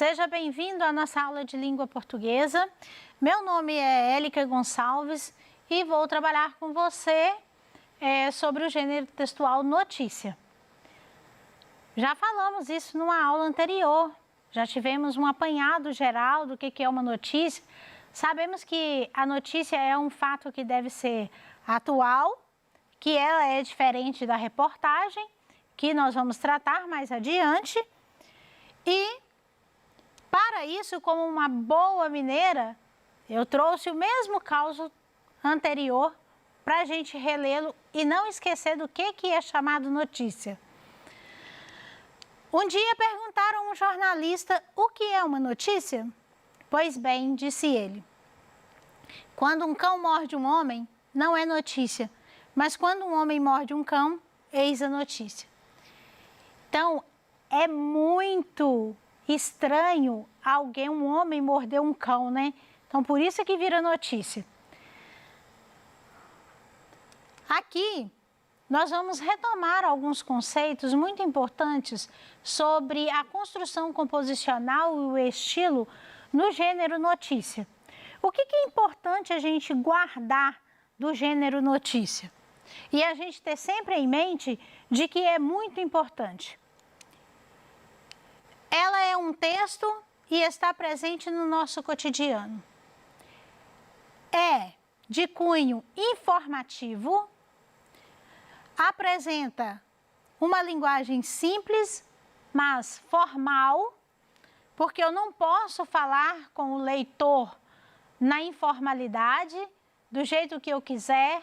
Seja bem-vindo à nossa aula de língua portuguesa. Meu nome é Élica Gonçalves e vou trabalhar com você sobre o gênero textual notícia. Já falamos isso numa aula anterior, já tivemos um apanhado geral do que é uma notícia. Sabemos que a notícia é um fato que deve ser atual, que ela é diferente da reportagem, que nós vamos tratar mais adiante. E, para isso, como uma boa mineira, eu trouxe o mesmo caso anterior para a gente relê-lo e não esquecer do que é chamado notícia. Um dia perguntaram a um jornalista o que é uma notícia? Pois bem, disse ele, quando um cão morde um homem, não é notícia, mas quando um homem morde um cão, eis a notícia. Então, é muito estranho um homem morder um cão, né? Então, por isso que vira notícia. Aqui, nós vamos retomar alguns conceitos muito importantes sobre a construção composicional e o estilo no gênero notícia. O que é importante a gente guardar do gênero notícia? E a gente ter sempre em mente de que é muito importante. Ela é um texto e está presente no nosso cotidiano. É de cunho informativo, apresenta uma linguagem simples, mas formal, porque eu não posso falar com o leitor na informalidade, do jeito que eu quiser,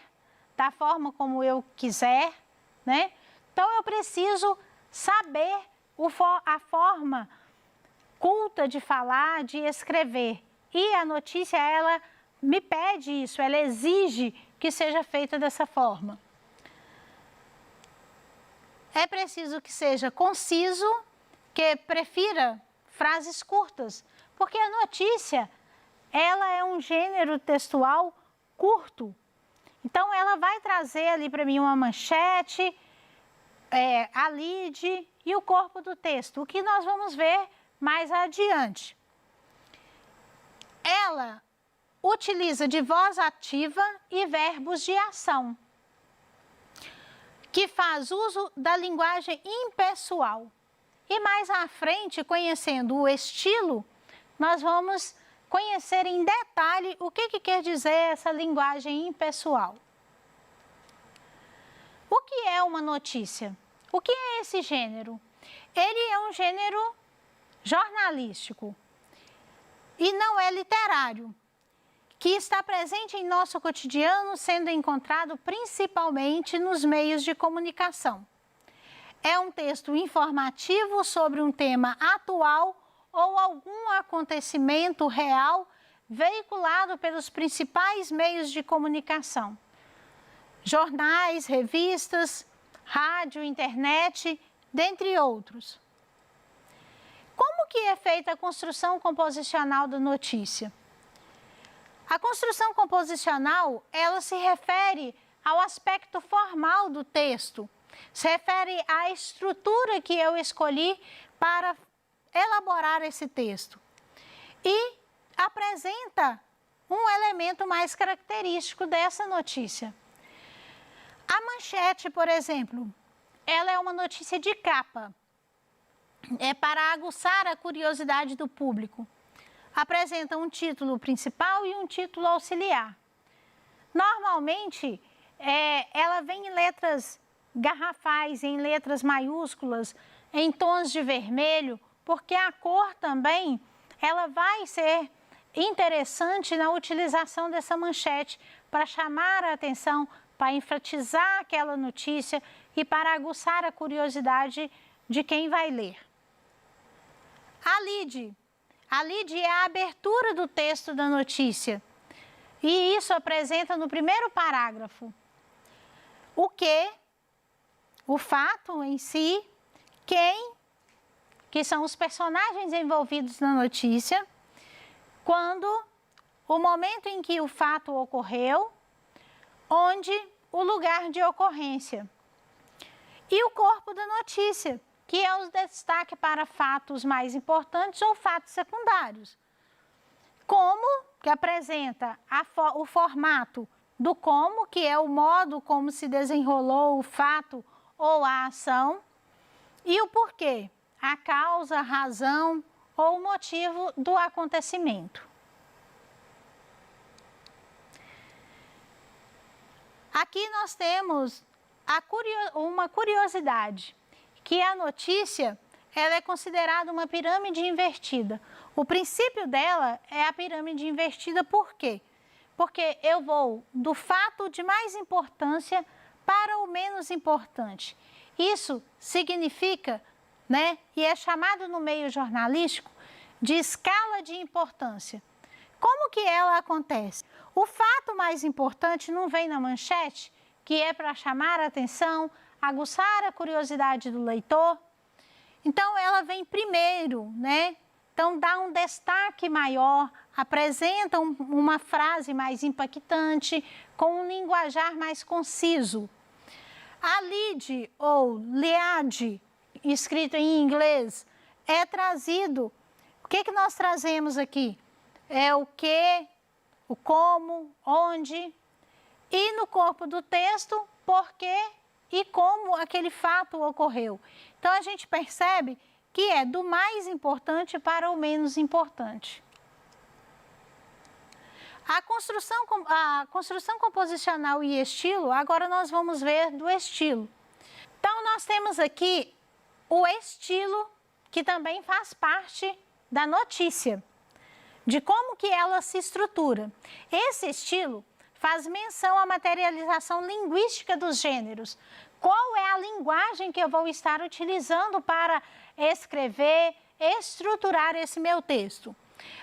da forma como eu quiser, né? Então, eu preciso saber a forma culta de falar, de escrever. E a notícia, ela me pede isso, ela exige que seja feita dessa forma. É preciso que seja conciso, que prefira frases curtas, porque a notícia, ela é um gênero textual curto. Então, ela vai trazer ali para mim uma manchete, a lead e o corpo do texto, o que nós vamos ver mais adiante. Ela utiliza de voz ativa e verbos de ação, que faz uso da linguagem impessoal. E mais à frente, conhecendo o estilo, nós vamos conhecer em detalhe o que quer dizer essa linguagem impessoal. O que é uma notícia? O que é esse gênero? Ele é um gênero jornalístico e não é literário, que está presente em nosso cotidiano, sendo encontrado principalmente nos meios de comunicação. É um texto informativo sobre um tema atual ou algum acontecimento real veiculado pelos principais meios de comunicação. Jornais, revistas, rádio, internet, dentre outros. Como que é feita a construção composicional da notícia? A construção composicional, ela se refere ao aspecto formal do texto, se refere à estrutura que eu escolhi para elaborar esse texto e apresenta um elemento mais característico dessa notícia. A manchete, por exemplo, ela é uma notícia de capa, é para aguçar a curiosidade do público. Apresenta um título principal e um título auxiliar. Normalmente, ela vem em letras garrafais, em letras maiúsculas, em tons de vermelho, porque a cor também, ela vai ser interessante na utilização dessa manchete para chamar a atenção, para enfatizar aquela notícia e para aguçar a curiosidade de quem vai ler. A lead. A lead é a abertura do texto da notícia e isso apresenta no primeiro parágrafo o fato em si, quem, que são os personagens envolvidos na notícia, quando, o momento em que o fato ocorreu, onde o lugar de ocorrência. E o corpo da notícia, que é o destaque para fatos mais importantes ou fatos secundários. Como, que apresenta o formato do como, que é o modo como se desenrolou o fato ou a ação, e o porquê, a causa, a razão ou o motivo do acontecimento. Aqui nós temos uma curiosidade, que a notícia ela é considerada uma pirâmide invertida. O princípio dela é a pirâmide invertida, por quê? Porque eu vou do fato de mais importância para o menos importante. Isso significa, né, e é chamado no meio jornalístico de escala de importância. Como que ela acontece? O fato mais importante não vem na manchete, que é para chamar a atenção, aguçar a curiosidade do leitor. Então, ela vem primeiro, né? Então, dá um destaque maior, apresenta uma frase mais impactante, com um linguajar mais conciso. A lead ou lead, escrito em inglês, é trazido. O que nós trazemos aqui? É o que, o como, onde, e no corpo do texto, por quê e como aquele fato ocorreu. Então, a gente percebe que é do mais importante para o menos importante. A construção composicional e estilo, agora nós vamos ver do estilo. Então, nós temos aqui o estilo, que também faz parte da notícia, de como que ela se estrutura. Esse estilo faz menção à materialização linguística dos gêneros. Qual é a linguagem que eu vou estar utilizando para escrever, estruturar esse meu texto?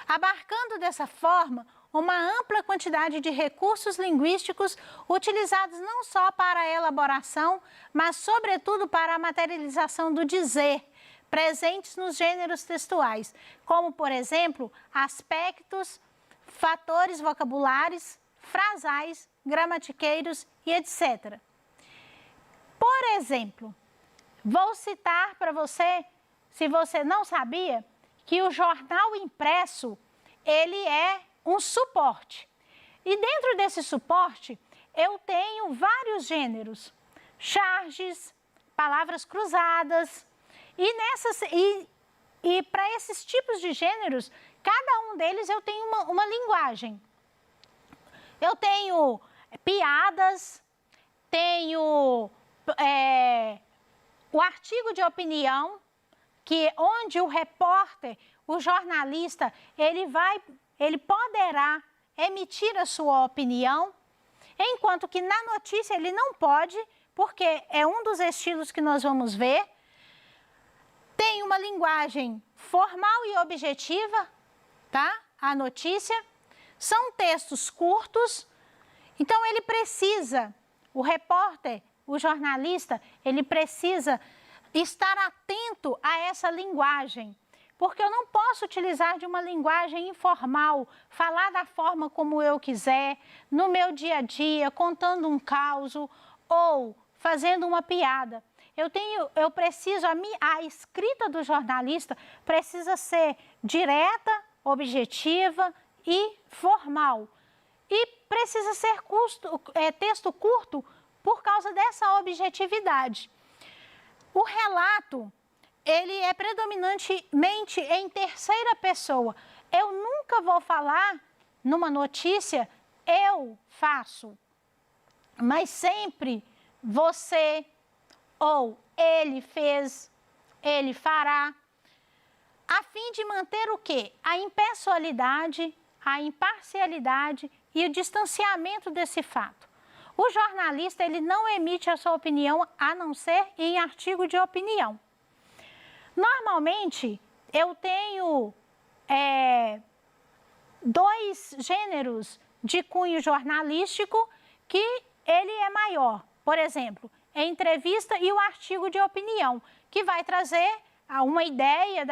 Abarcando dessa forma uma ampla quantidade de recursos linguísticos utilizados não só para a elaboração, mas sobretudo para a materialização do dizer, presentes nos gêneros textuais, como, por exemplo, aspectos, fatores vocabulares, frasais, gramatiqueiros e etc. Por exemplo, vou citar para você, se você não sabia, que o jornal impresso, ele é um suporte. E dentro desse suporte, eu tenho vários gêneros, charges, palavras cruzadas, e para esses tipos de gêneros, cada um deles eu tenho uma linguagem. Eu tenho piadas, tenho o artigo de opinião, onde o repórter, o jornalista, ele poderá emitir a sua opinião, enquanto que na notícia ele não pode, porque é um dos estilos que nós vamos ver. Tem uma linguagem formal e objetiva, tá? A notícia. São textos curtos, então ele precisa, o repórter, o jornalista, ele precisa estar atento a essa linguagem, porque eu não posso utilizar de uma linguagem informal, falar da forma como eu quiser, no meu dia a dia, contando um caos ou fazendo uma piada. A escrita do jornalista precisa ser direta, objetiva e formal. E precisa ser texto curto por causa dessa objetividade. O relato, ele é predominantemente em terceira pessoa. Eu nunca vou falar numa notícia, eu faço, mas sempre você ou ele fez, ele fará, a fim de manter o quê? A impessoalidade, a imparcialidade e o distanciamento desse fato. O jornalista, ele não emite a sua opinião a não ser em artigo de opinião. Normalmente, eu tenho dois gêneros de cunho jornalístico que ele é maior. Por exemplo, a entrevista e o artigo de opinião, que vai trazer uma ideia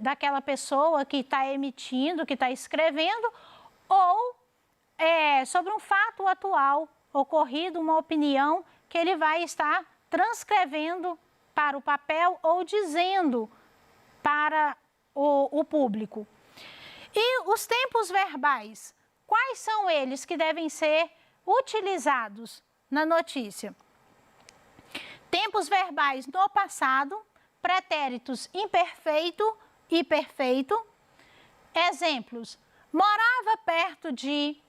daquela pessoa que está emitindo, que está escrevendo, ou sobre um fato atual ocorrido, uma opinião que ele vai estar transcrevendo para o papel ou dizendo para o público. E os tempos verbais, quais são eles que devem ser utilizados na notícia? Tempos verbais no passado, pretéritos imperfeito e perfeito. Exemplos: morava perto de,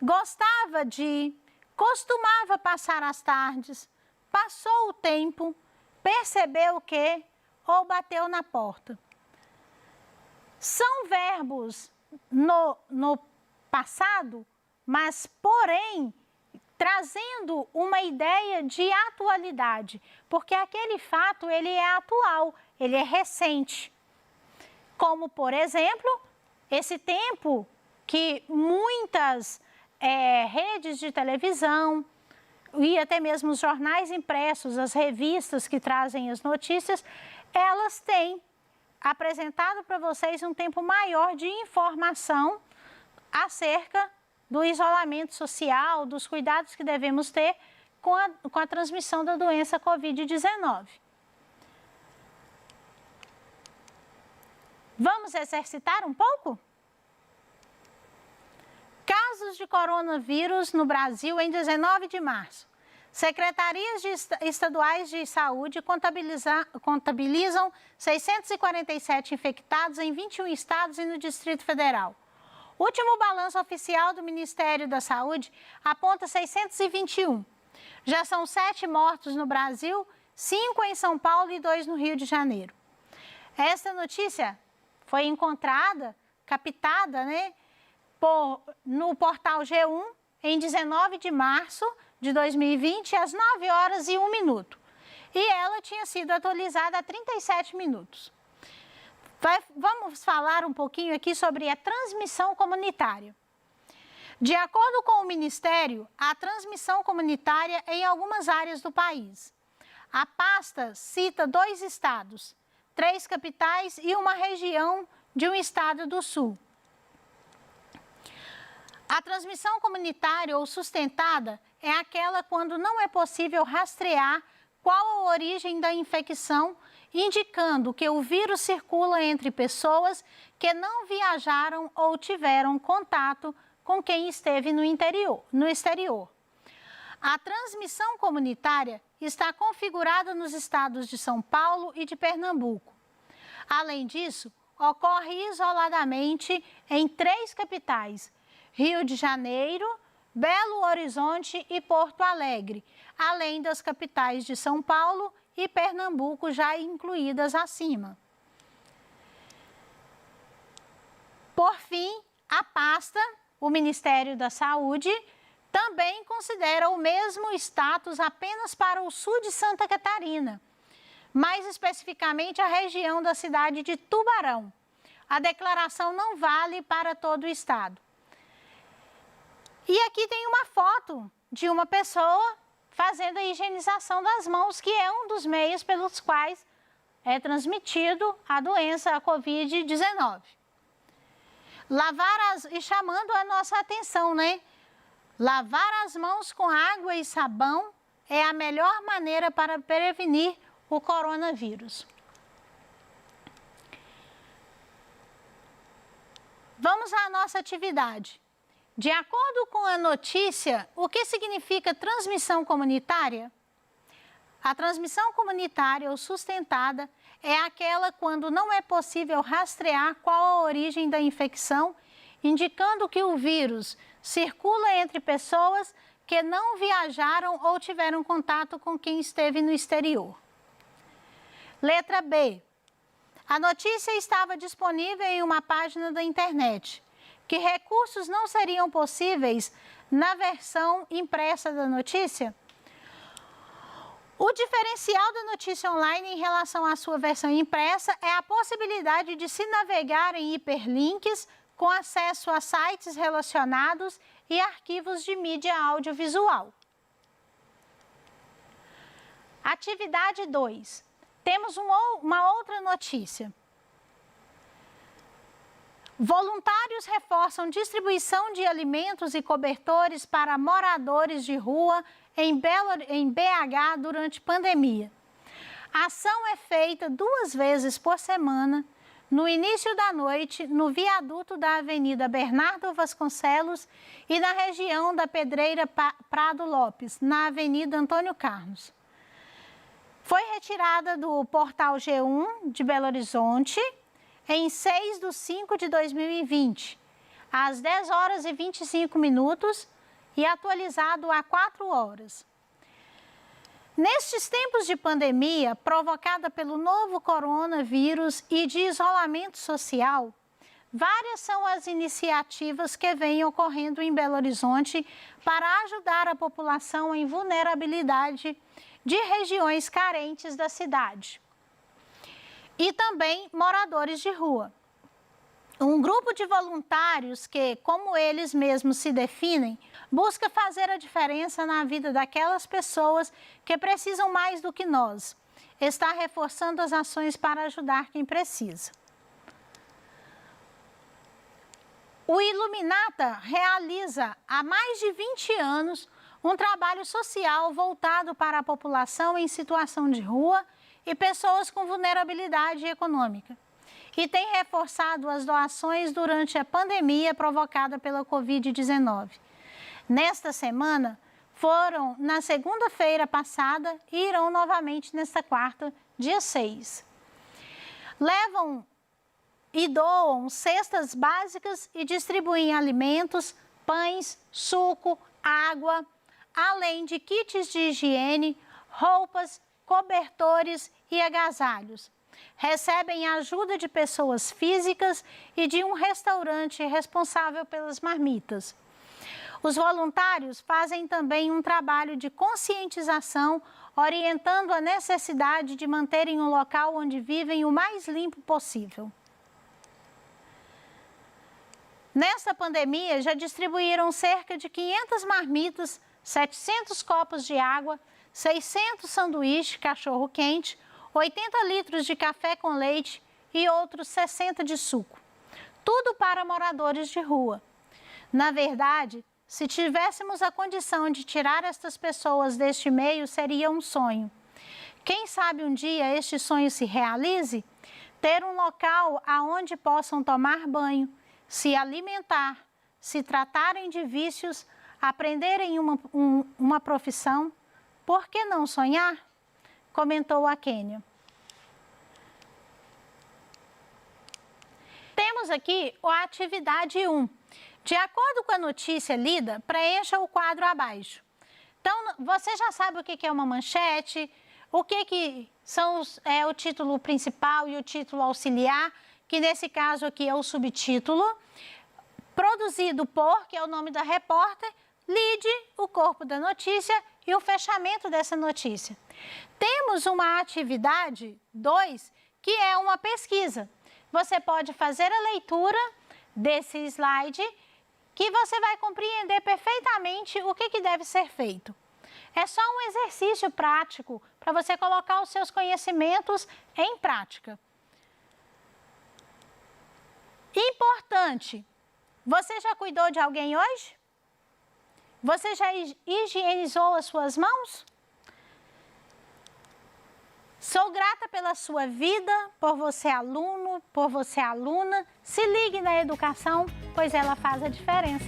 gostava de, costumava passar as tardes, passou o tempo, percebeu que ou bateu na porta. São verbos no passado, mas porém trazendo uma ideia de atualidade, porque aquele fato ele é atual, ele é recente. Como, por exemplo, esse tempo que muitas redes de televisão e até mesmo os jornais impressos, as revistas que trazem as notícias, elas têm apresentado para vocês um tempo maior de informação acerca do isolamento social, dos cuidados que devemos ter com a transmissão da doença Covid-19. Vamos exercitar um pouco? Casos de coronavírus no Brasil em 19 de março. Secretarias estaduais de saúde contabilizam 647 infectados em 21 estados e no Distrito Federal. O último balanço oficial do Ministério da Saúde aponta 621. Já são 7 mortos no Brasil, 5 em São Paulo e 2 no Rio de Janeiro. Esta notícia foi encontrada, captada, no portal G1 em 19 de março de 2020, às 9 horas e 1 minuto. E ela tinha sido atualizada há 37 minutos. Vamos falar um pouquinho aqui sobre a transmissão comunitária. De acordo com o Ministério, há transmissão comunitária em algumas áreas do país. A pasta cita 2 estados, 3 capitais e uma região de um estado do sul. A transmissão comunitária ou sustentada é aquela quando não é possível rastrear qual a origem da infecção, indicando que o vírus circula entre pessoas que não viajaram ou tiveram contato com quem esteve no exterior. A transmissão comunitária está configurada nos estados de São Paulo e de Pernambuco. Além disso, ocorre isoladamente em 3 capitais, Rio de Janeiro, Belo Horizonte e Porto Alegre, além das capitais de São Paulo e Pernambuco já incluídas acima. Por fim, a pasta, o Ministério da Saúde, também considera o mesmo status apenas para o sul de Santa Catarina, mais especificamente a região da cidade de Tubarão. A declaração não vale para todo o estado. E aqui tem uma foto de uma pessoa fazendo a higienização das mãos, que é um dos meios pelos quais é transmitido a doença, a Covid-19. E chamando a nossa atenção, Lavar as mãos com água e sabão é a melhor maneira para prevenir o coronavírus. Vamos à nossa atividade. De acordo com a notícia, o que significa transmissão comunitária? A transmissão comunitária ou sustentada é aquela quando não é possível rastrear qual a origem da infecção, indicando que o vírus circula entre pessoas que não viajaram ou tiveram contato com quem esteve no exterior. Letra B. A notícia estava disponível em uma página da internet. Que recursos não seriam possíveis na versão impressa da notícia? O diferencial da notícia online em relação à sua versão impressa é a possibilidade de se navegar em hiperlinks com acesso a sites relacionados e arquivos de mídia audiovisual. Atividade 2. Temos uma outra notícia. Voluntários reforçam distribuição de alimentos e cobertores para moradores de rua em BH durante pandemia. A ação é feita 2 vezes por semana, no início da noite, no viaduto da Avenida Bernardo Vasconcelos e na região da Pedreira Prado Lopes, na Avenida Antônio Carlos. Foi retirada do Portal G1 de Belo Horizonte em 6/5/2020, às 10h25 e atualizado há 4 horas. Nestes tempos de pandemia provocada pelo novo coronavírus e de isolamento social, várias são as iniciativas que vêm ocorrendo em Belo Horizonte para ajudar a população em vulnerabilidade de regiões carentes da cidade e também moradores de rua. Um grupo de voluntários que, como eles mesmos se definem, busca fazer a diferença na vida daquelas pessoas que precisam mais do que nós. Está reforçando as ações para ajudar quem precisa. O Iluminata realiza há mais de 20 anos um trabalho social voltado para a população em situação de rua e pessoas com vulnerabilidade econômica. E tem reforçado as doações durante a pandemia provocada pela Covid-19. Nesta semana, foram na segunda-feira passada e irão novamente nesta quarta, dia 6. Levam e doam cestas básicas e distribuem alimentos, pães, suco, água, além de kits de higiene, roupas, cobertores e agasalhos. Recebem a ajuda de pessoas físicas e de um restaurante responsável pelas marmitas. Os voluntários fazem também um trabalho de conscientização, orientando a necessidade de manterem o local onde vivem o mais limpo possível. Nesta pandemia, já distribuíram cerca de 500 marmitas, 700 copos de água, 600 sanduíches cachorro-quente, 80 litros de café com leite e outros 60 de suco. Tudo para moradores de rua. Na verdade, se tivéssemos a condição de tirar estas pessoas deste meio, seria um sonho. Quem sabe um dia este sonho se realize? Ter um local aonde possam tomar banho, se alimentar, se tratarem de vícios, aprenderem uma profissão. Por que não sonhar? Comentou a Kênia. Temos aqui a atividade 1. De acordo com a notícia lida, preencha o quadro abaixo. Então, você já sabe o que é uma manchete, o que são o título principal e o título auxiliar, que nesse caso aqui é o subtítulo. Produzido por, que é o nome da repórter, lide o corpo da notícia e o fechamento dessa notícia. Temos uma atividade 2, que é uma pesquisa. Você pode fazer a leitura desse slide, que você vai compreender perfeitamente o que deve ser feito. É só um exercício prático para você colocar os seus conhecimentos em prática. Importante, você já cuidou de alguém hoje? Você já higienizou as suas mãos? Sou grata pela sua vida, por você aluno, por você aluna. Se ligue na educação, pois ela faz a diferença.